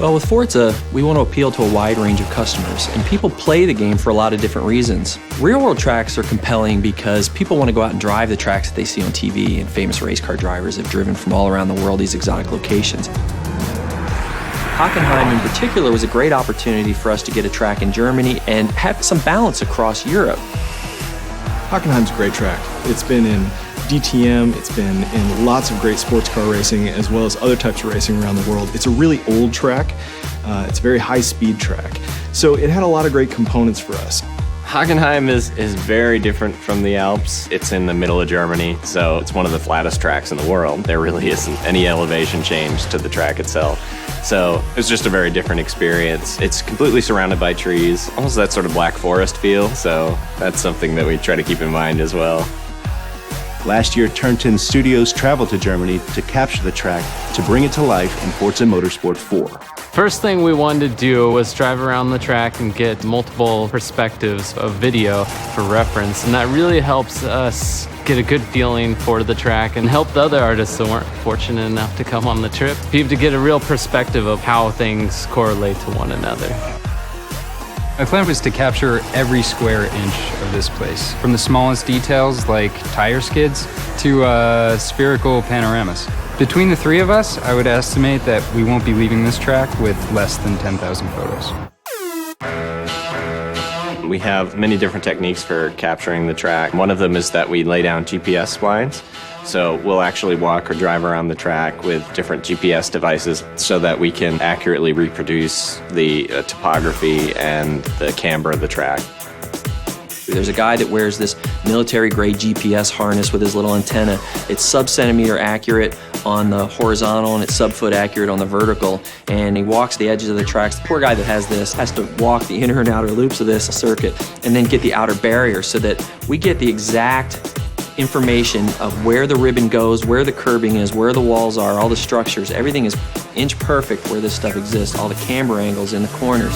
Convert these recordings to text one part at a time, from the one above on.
Well, with Forza, we want to appeal to a wide range of customers, and people play the game for a lot of different reasons. Real-world tracks are compelling because people want to go out and drive the tracks that they see on TV, and famous race car drivers have driven from all around the world these exotic locations. Hockenheim in particular was a great opportunity for us to get a track in Germany and have some balance across Europe. Hockenheim's a great track. It's been in DTM, it's been in lots of great sports car racing as well as other types of racing around the world. It's a really old track. It's a very high-speed track. So it had a lot of great components for us. Hockenheim is very different from the Alps. It's in the middle of Germany, so it's one of the flattest tracks in the world. There really isn't any elevation change to the track itself. So it's just a very different experience. It's completely surrounded by trees, almost that sort of Black Forest feel, so that's something that we try to keep in mind as well. Last year, Turnton Studios traveled to Germany to capture the track to bring it to life in Forza Motorsport 4. First thing we wanted to do was drive around the track and get multiple perspectives of video for reference, and that really helps us get a good feeling for the track and help the other artists that weren't fortunate enough to come on the trip, people to get a real perspective of how things correlate to one another. My plan was to capture every square inch of this place, from the smallest details like tire skids to spherical panoramas. Between the three of us, I would estimate that we won't be leaving this track with less than 10,000 photos. We have many different techniques for capturing the track. One of them is that we lay down GPS splines. So we'll actually walk or drive around the track with different GPS devices so that we can accurately reproduce the topography and the camber of the track. There's a guy that wears this military-grade GPS harness with his little antenna. It's sub-centimeter accurate on the horizontal and it's sub-foot accurate on the vertical, and he walks the edges of the tracks. The poor guy that has this has to walk the inner and outer loops of this circuit and then get the outer barrier so that we get the exact information of where the ribbon goes, where the curbing is, where the walls are, all the structures. Everything is inch perfect where this stuff exists, all the camber angles in the corners.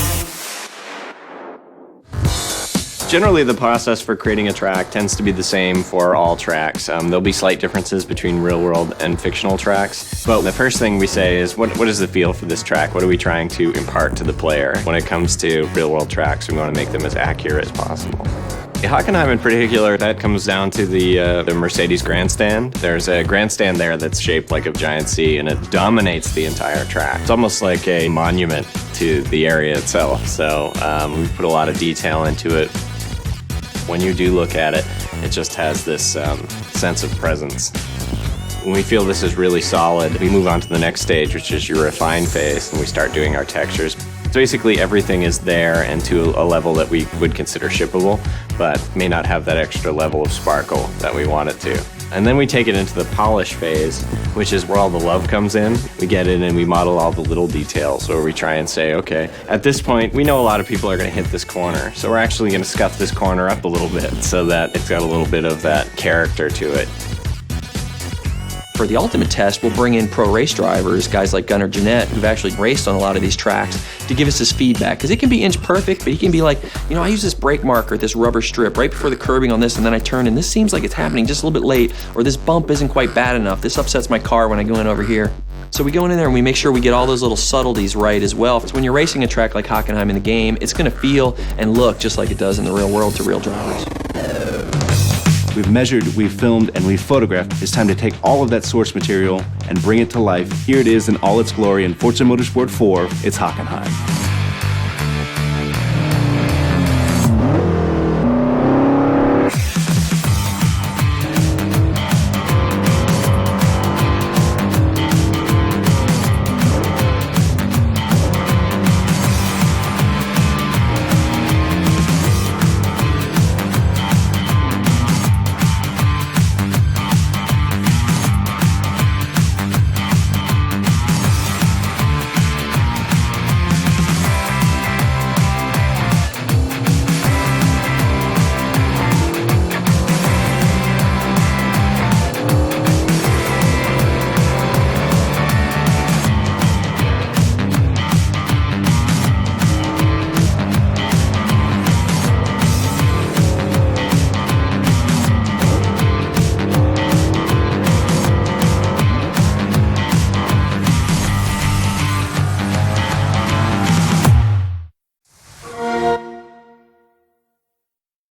Generally, the process for creating a track tends to be the same for all tracks. There'll be slight differences between real-world and fictional tracks, but the first thing we say is, what is the feel for this track? What are we trying to impart to the player? When it comes to real-world tracks, we want to make them as accurate as possible. Hockenheim in particular, that comes down to the Mercedes grandstand. There's a grandstand there that's shaped like a giant C, and it dominates the entire track. It's almost like a monument to the area itself, so we've put a lot of detail into it. When you do look at it, it just has this sense of presence. When we feel this is really solid, we move on to the next stage, which is your refine phase, and we start doing our textures. So basically everything is there and to a level that we would consider shippable, but may not have that extra level of sparkle that we want it to. And then we take it into the polish phase, which is where all the love comes in. We get in and we model all the little details, where we try and say, okay, at this point, we know a lot of people are going to hit this corner, so we're actually going to scuff this corner up a little bit so that it's got a little bit of that character to it. For the ultimate test, we'll bring in pro race drivers, guys like Gunnar Jeanette, who've actually raced on a lot of these tracks, to give us his feedback. Because it can be inch perfect, but he can be like, you know, I use this brake marker, this rubber strip, right before the curbing on this, and then I turn, and this seems like it's happening just a little bit late, or this bump isn't quite bad enough. This upsets my car when I go in over here. So we go in there and we make sure we get all those little subtleties right as well. So when you're racing a track like Hockenheim in the game, it's going to feel and look just like it does in the real world to real drivers. We've measured, we've filmed, and we've photographed. It's time to take all of that source material and bring it to life. Here it is in all its glory in Forza Motorsport 4, it's Hockenheim.